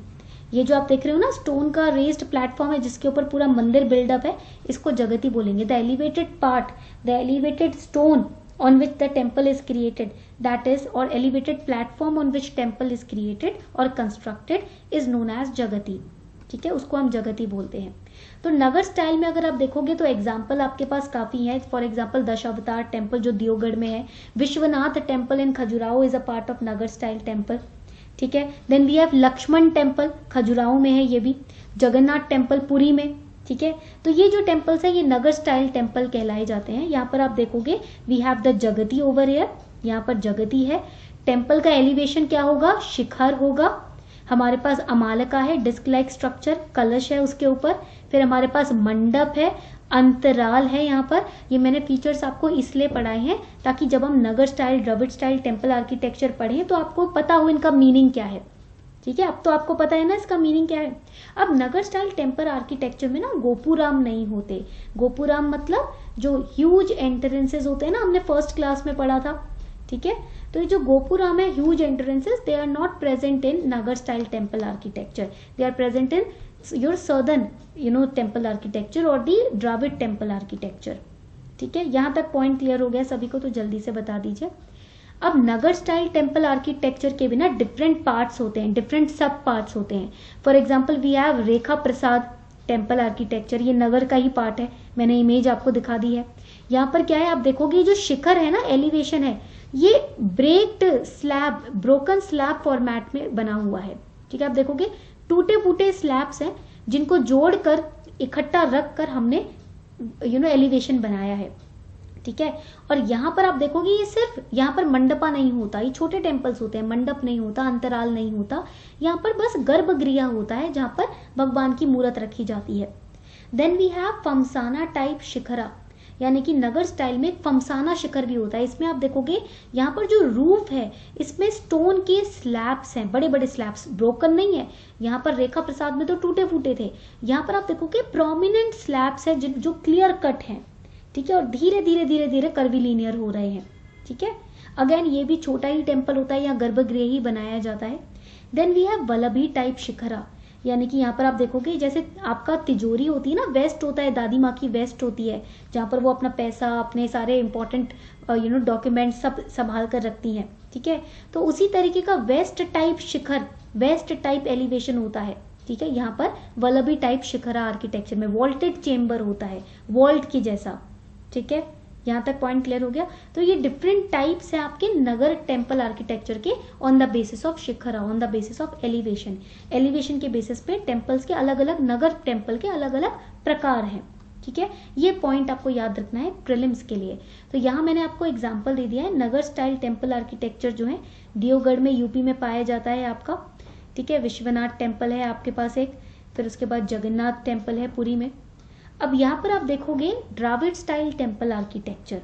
ये जो आप देख रहे हो ना स्टोन का रेस्ड प्लेटफॉर्म है जिसके ऊपर पूरा मंदिर बिल्डअप है, इसको जगती बोलेंगे। The elevated part, the elevated stone on which the temple is created, that is, or elevated platform on which temple is created or constructed is known as जगती, ठीक है, उसको हम जगती बोलते हैं। तो नगर स्टाइल में अगर आप देखोगे तो एग्जाम्पल आपके पास काफी है। फॉर एग्जाम्पल दशावतार टेम्पल जो दियोगढ़ में है, Vishwanath temple in Khajuraho is a part of Nagara style temple, ठीक है। Then we have Lakshman temple, Khajuraho में है ये भी। जगन्नाथ टेम्पल पुरी में, ठीक है। तो ये जो टेम्पल्स है ये नगर स्टाइल टेम्पल कहलाए जाते हैं। यहाँ पर आप देखोगे वी हैव द जगती ओवर हियर, यहाँ पर जगती है। टेम्पल का एलिवेशन क्या होगा, शिखर होगा। हमारे पास अमालका है, डिस्क लाइक स्ट्रक्चर, कलश है उसके ऊपर। फिर हमारे पास मंडप है, अंतराल है। यहाँ पर ये मैंने फीचर्स आपको इसलिए पढ़ाए हैं ताकि जब हम Nagara style Dravida style temple architecture पढ़ें तो आपको पता हो इनका मीनिंग क्या है, ठीक है। अब तो आपको पता है ना इसका मीनिंग क्या है। अब नगर स्टाइल टेम्पल आर्किटेक्चर में ना गोपुराम नहीं होते। गोपुराम मतलब जो ह्यूज एंट्रेंसेस होते हैं ना, हमने फर्स्ट क्लास में पढ़ा था, ठीक है। तो ये जो गोपुराम है, huge entrances, they are not present in Nagara style temple architecture, they are present in your southern temple architecture और दी द्राविड़ टेम्पल आर्किटेक्चर, ठीक है। यहाँ तक पॉइंट क्लियर हो गया सभी को, तो जल्दी से बता दीजिए। अब नगर स्टाइल टेम्पल आर्किटेक्चर के बिना डिफरेंट पार्ट्स होते हैं, डिफरेंट सब पार्ट्स होते हैं। For example we have Rekha Prasad temple architecture, ये नगर का ही पार्ट है, मैंने इमेज आपको दिखा दी है। यहाँ पर क्या है आप देखोगे जो शिखर है ना, एलिवेशन है, ये broken slab, broken slab format में बना हुआ है, ठीक है। आप देखोगे टूटे फूटे स्लैब्स हैं जिनको जोड़कर इकट्ठा रख कर हमने एलिवेशन बनाया है, ठीक है। और यहाँ पर आप देखोगे ये सिर्फ यहाँ पर मंडपा नहीं होता, ये छोटे टेम्पल्स होते हैं, मंडप नहीं होता, अंतराल नहीं होता, यहाँ पर बस गर्भगृह होता है जहाँ पर भगवान की मूर्त रखी जाती है। Then we have phamsana type shikhara, यानी कि नगर स्टाइल में फमसाना शिखर भी होता है। इसमें आप देखोगे यहाँ पर जो रूफ है इसमें स्टोन के स्लैब्स हैं, बड़े बड़े स्लैब्स, ब्रोकन नहीं है। यहाँ पर रेखा प्रसाद में तो टूटे फूटे थे, यहाँ पर आप देखोगे प्रोमिनेंट स्लैब्स है जो क्लियर कट है, ठीक है। और धीरे धीरे धीरे धीरे कर्वीलिनियर हो रहे हैं, ठीक है। अगेन ये भी छोटा ही टेम्पल होता है, यहाँ गर्भगृह ही बनाया जाता है। Then we have Valabhi type shikhara, यानी कि यहाँ पर आप देखोगे जैसे आपका तिजोरी होती है ना, वेस्ट होता है, दादी माँ की वेस्ट होती है जहाँ पर वो अपना पैसा, अपने सारे इंपॉर्टेंट डॉक्यूमेंट सब संभाल कर रखती हैं, ठीक है। तो उसी तरीके का वेस्ट टाइप शिखर, वेस्ट टाइप एलिवेशन होता है, ठीक है। यहाँ पर वल्लभी टाइप शिखरा आर्किटेक्चर में वॉल्टेड चेम्बर होता है, वॉल्ट की जैसा, ठीक है। यहाँ तक पॉइंट क्लियर हो गया। तो ये डिफरेंट टाइप्स है आपके नगर टेम्पल आर्किटेक्चर के on the basis of shikhara, on the basis of elevation. Elevation के बेसिस पे टेम्पल्स के अलग अलग, नगर टेम्पल के अलग अलग प्रकार हैं, ठीक है। ये पॉइंट आपको याद रखना है प्रीलिम्स के लिए। तो यहाँ मैंने आपको एग्जाम्पल दे दिया है, नगर स्टाइल टेम्पल आर्किटेक्चर जो है देवगढ़ में यूपी में पाया जाता है आपका, ठीक है। विश्वनाथ टेम्पल है आपके पास एक, फिर उसके बाद जगन्नाथ टेम्पल है पुरी में। अब यहाँ पर आप देखोगे Dravida style temple architecture.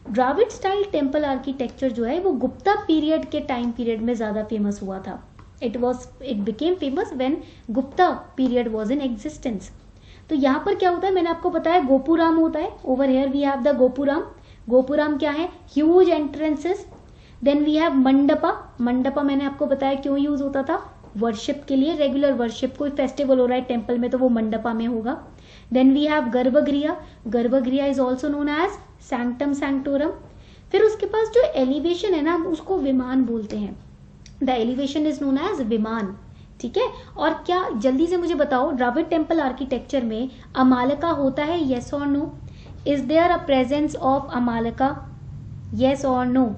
Dravida style temple architecture जो है वो गुप्ता पीरियड के टाइम पीरियड में ज्यादा फेमस हुआ था। It became famous when Gupta period was in existence. तो यहाँ पर क्या होता है, मैंने आपको बताया गोपुराम होता है। Over here we have the gopuram. Gopuram क्या है, huge entrances. Then we have mandapa. Mandapa मैंने आपको बताया क्यों यूज होता था, वर्शिप के लिए, रेगुलर वर्शिप, कोई फेस्टिवल हो रहा है टेम्पल में तो वो मंडपा में होगा। Then we have garbhagriha. Garbhagriha is also known as sanctum sanctorum. फिर उसके पास जो एलिवेशन है ना, उसको विमान बोलते हैं। The elevation is known as vimana, ठीक है। और क्या, जल्दी से मुझे बताओ, द्राविड टेम्पल आर्किटेक्चर में अमालका होता है, येस और no? Is there a presence of amalaka, yes और no,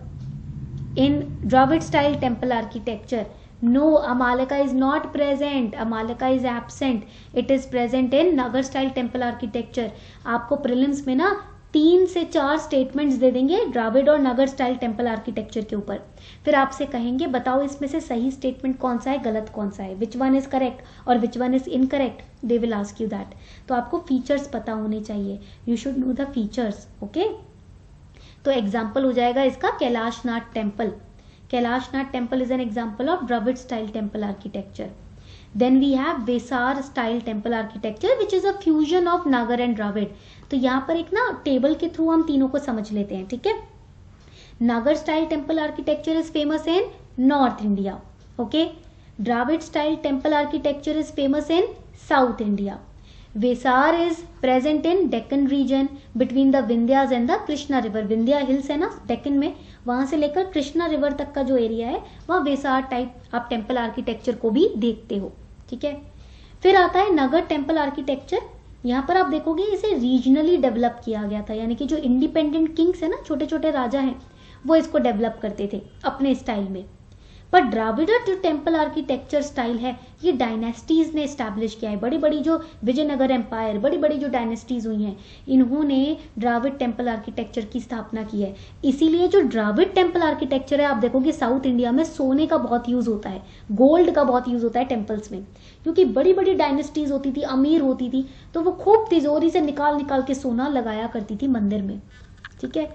in Dravida style temple architecture? No, Amalaka is not present. Amalaka is absent. It is present in Nagar style temple architecture. आपको prelims में ना 3 से 4 statements दे देंगे द्राविड और नगर style temple architecture के ऊपर। फिर आपसे कहेंगे बताओ इसमें से सही स्टेटमेंट कौन सा है, गलत कौन सा है, विच वन इज करेक्ट और which one is incorrect. They will ask you that. तो आपको फीचर्स पता होने चाहिए, you should know the features, okay. तो एग्जाम्पल हो जाएगा इसका Kailashnath temple. Kailashnath temple is an example of Dravid style temple architecture. Then we have Vesar style temple architecture which is a fusion of Nagar and Dravid. तो यहाँ पर एक ना table के थ्रू हम तीनों को समझ लेते हैं, ठीक है। Nagar style temple architecture is famous in North India, okay. Dravid style temple architecture is famous in South India. Vesar is present in Deccan region between the Vindhyas and the Krishna river. Vindhya hills है ना डेक्कन में, वहां से लेकर Krishna river तक का जो area है वहाँ वेसार टाइप आप टेम्पल आर्किटेक्चर को भी देखते हो, ठीक है। फिर आता है नगर टेम्पल आर्किटेक्चर। यहाँ पर आप देखोगे इसे रीजनली डेवलप किया गया था, यानी कि जो इंडिपेंडेंट किंग्स है ना, छोटे छोटे राजा हैं, वो इसको डेवलप करते थे अपने स्टाइल में। पर द्राविड़ जो टेम्पल आर्किटेक्चर स्टाइल है ये डायनेस्टीज ने स्टैब्लिश किया है। बड़ी बड़ी जो विजयनगर एम्पायर, बड़ी बड़ी जो डायनेस्टीज हुई हैं, इन्होंने द्राविड़ टेम्पल आर्किटेक्चर की स्थापना की है। इसीलिए जो द्राविड़ टेम्पल आर्किटेक्चर है, आप देखोगे साउथ इंडिया में सोने का बहुत यूज होता है, गोल्ड का बहुत यूज होता है टेम्पल्स में, क्योंकि बड़ी बड़ी डायनेस्टीज होती थी, अमीर होती थी, तो वो खूब तिजोरी से निकाल निकाल के सोना लगाया करती थी मंदिर में, ठीक है।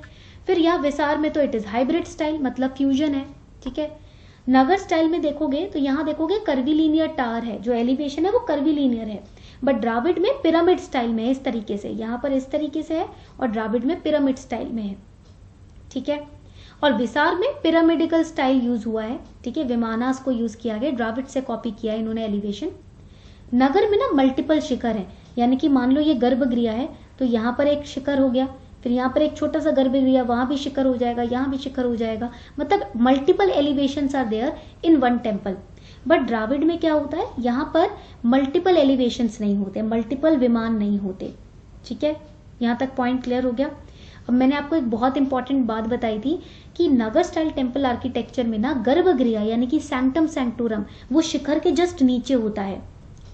फिर यहाँ विसार में तो इट इज हाइब्रिड स्टाइल, मतलब फ्यूजन है, ठीक है। नगर स्टाइल में देखोगे तो यहाँ देखोगे कर्वीलीनियर टावर है, जो एलिवेशन है वो कर्वीलीनियर है। बट द्राविड़ में पिरामिड स्टाइल में है, इस तरीके से, यहाँ पर इस तरीके से है और द्राविड़ में पिरामिड स्टाइल में है, ठीक है। और विसार में पिरामिडिकल स्टाइल यूज हुआ है, ठीक है, विमानास को यूज किया गया, द्राविड़ से कॉपी किया है इन्होंने एलिवेशन। नगर में ना मल्टीपल शिखर है, यानी कि मान लो ये गर्भगृह है तो यहाँ पर एक शिखर हो गया, फिर यहाँ पर एक छोटा सा गर्भगृह, वहां भी शिखर हो जाएगा, यहाँ भी शिखर हो जाएगा, मतलब multiple elevations are there in one temple. But Dravida में क्या होता है, यहाँ पर मल्टीपल एलिवेशंस नहीं होते, मल्टीपल विमान नहीं होते, ठीक है। यहाँ तक पॉइंट क्लियर हो गया। अब मैंने आपको एक बहुत इंपॉर्टेंट बात बताई थी कि नगर स्टाइल टेम्पल आर्किटेक्चर में ना गर्भगृह यानी कि सैंक्टम सैंक्टोरम वो शिखर के जस्ट नीचे होता है,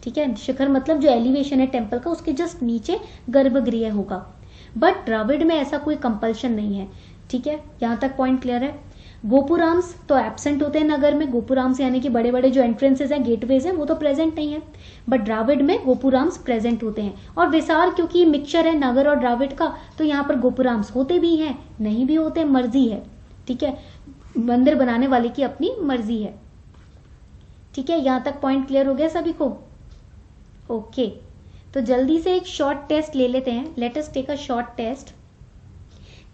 ठीक है। शिखर मतलब जो एलिवेशन है टेम्पल का, उसके जस्ट नीचे गर्भगृह होगा। बट द्राविड़ में ऐसा कोई कंपल्शन नहीं है, ठीक है। यहाँ तक पॉइंट क्लियर है। गोपुराम्स तो एब्सेंट होते हैं नगर में, गोपुराम्स यानी कि बड़े बड़े जो एंट्रेंसेस हैं, गेटवेज हैं, वो तो प्रेजेंट नहीं है। बट द्राविड़ में गोपुराम्स प्रेजेंट होते हैं। और विसार क्योंकि मिक्सचर है नगर और द्राविड़ का, तो यहाँ पर गोपुराम्स होते भी हैं, नहीं भी होते, मर्जी है, ठीक है। मंदिर बनाने वाले की अपनी मर्जी है, ठीक है। यहाँ तक पॉइंट क्लियर हो गया सभी को, ओके। तो जल्दी से एक शॉर्ट टेस्ट ले लेते हैं। Let us take a short test.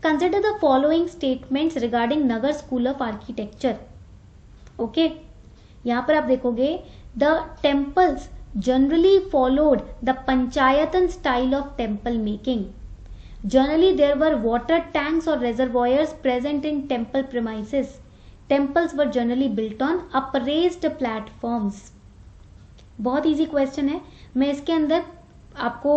Consider the following statements regarding Nagara school of architecture, okay. यहाँ पर आप देखोगे the temples generally followed the panchayatana style of temple making. Generally, there were water tanks or reservoirs present in temple premises. Temples were generally built on upraised platforms. बहुत easy question है. मैं इसके अंदर आपको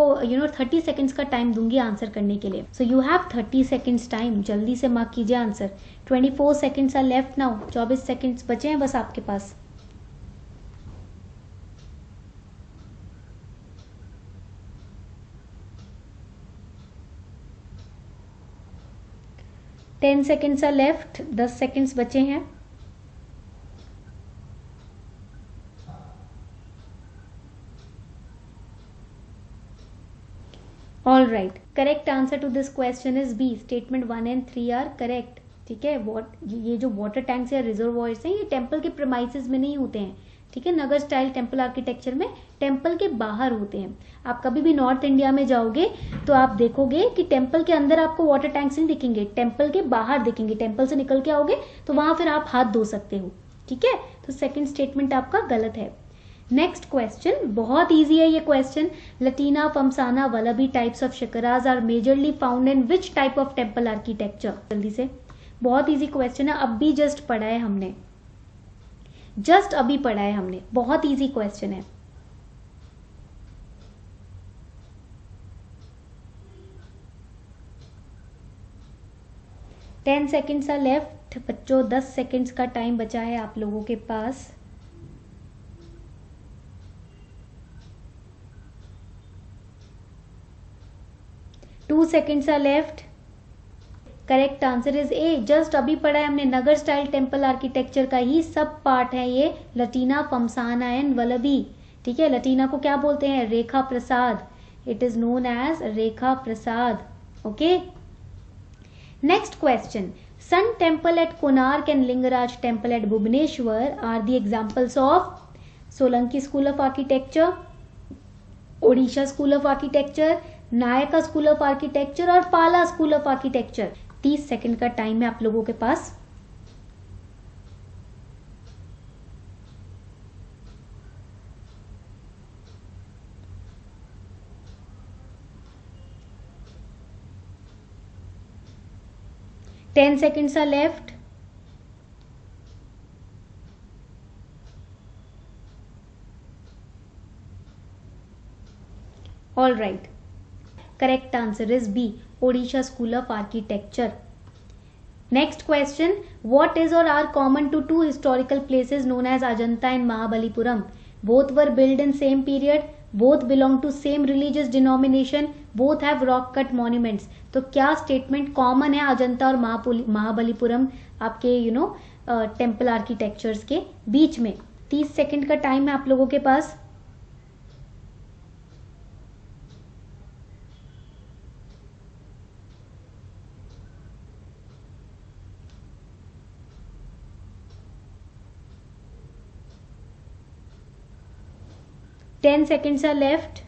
30 सेकेंड्स का टाइम दूंगी answer करने के लिए. So you have 30 seconds time. जल्दी से मार्क कीजिए answer. 24 seconds are left now. 24 seconds बचे हैं बस आपके पास. Ten seconds are left. 10 seconds बचे हैं. All right. Correct answer to this question is B. Statement 1 and 3 are correct. ठीक है. ये जो वाटर टैंक्स या रिजर्वॉयर्स हैं ये टेम्पल के प्रेमाइसेस में नहीं होते हैं. ठीक है. नगर स्टाइल टेम्पल आर्किटेक्चर में टेम्पल के बाहर होते हैं. आप कभी भी नॉर्थ इंडिया में जाओगे तो आप देखोगे कि टेम्पल के अंदर आपको वाटर टैंक्स नहीं दिखेंगे, टेम्पल के बाहर दिखेंगे. टेम्पल से निकल के आओगे तो वहां फिर आप हाथ धो सकते हो. ठीक है. तो सेकंड स्टेटमेंट आपका गलत है. नेक्स्ट क्वेश्चन बहुत इजी है ये question. Latina, Phamsana, Valabhi types of shikharas are majorly found in which type of temple architecture. जल्दी से. बहुत इजी क्वेश्चन है. अब भी जस्ट पढ़ा है हमने. जस्ट अभी पढ़ा है हमने. बहुत इजी क्वेश्चन है. टेन सेकेंड्स आर लेफ्ट बच्चों. 10 सेकेंड्स का टाइम बचा है आप लोगों के पास. Two seconds are left. Correct answer is A. Just अभी पढ़ा है हमने. नगर स्टाइल टेम्पल आर्किटेक्चर का ही सब पार्ट है ये. लटीना, फमसाना एंड वल्लभी. ठीक है. लटीना को क्या बोलते हैं? Rekha Prasad. It is known as Rekha Prasad. Okay. Next question. Sun temple at Konark and Lingaraj temple at Bhubaneswar are the examples of Solanki school of architecture, Odisha school of architecture, Nayaka school of architecture और Pala school of architecture. 30 second का time है आप लोगों के पास. Ten seconds are left. All right. Correct answer is B. Odisha school of architecture. Next question. What is और are common to two historical places known as Ajanta and Mahabalipuram? Both were build in same period, both belong to same religious denomination, both have rock cut monuments. तो क्या statement common है अजंता और महाबलीपुरम आपके temple architectures के बीच में? 30 second का time है आप लोगों के पास. Ten seconds are left.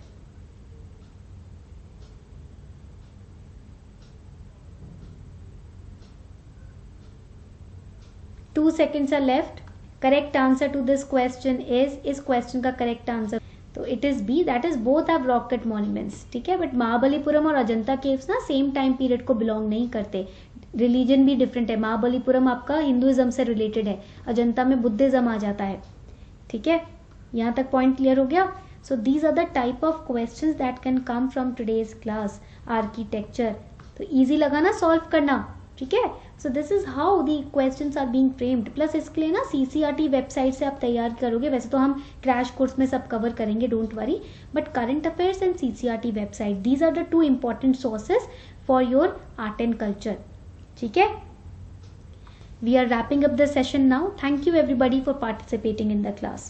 Two seconds are left. Correct answer to this question is, इस क्वेश्चन का करेक्ट आंसर तो it is B. That is both have rock cut monuments. ठीक है. बट महाबलीपुरम और अजंता केव्स ना सेम टाइम पीरियड को belong नहीं करते. रिलीजन भी डिफरेंट है. महाबलीपुरम आपका हिंदुइज्म से रिलेटेड है, अजंता में बुद्धिज्म आ जाता है. ठीक है. यहां तक पॉइंट क्लियर हो गया. So these are the type of questions that can come from today's class. Architecture. तो easy लगा ना solve करना. ठीक है. So this is how the questions are being framed. Plus इसके लिए ना CCRT वेबसाइट से आप तैयार करोगे. वैसे तो हम क्रैश कोर्स में सब कवर करेंगे, don't worry. But current affairs and CCRT website, these are the two important sources for your art and culture. ठीक है. We are wrapping up the session now. Thank you everybody for participating in the class.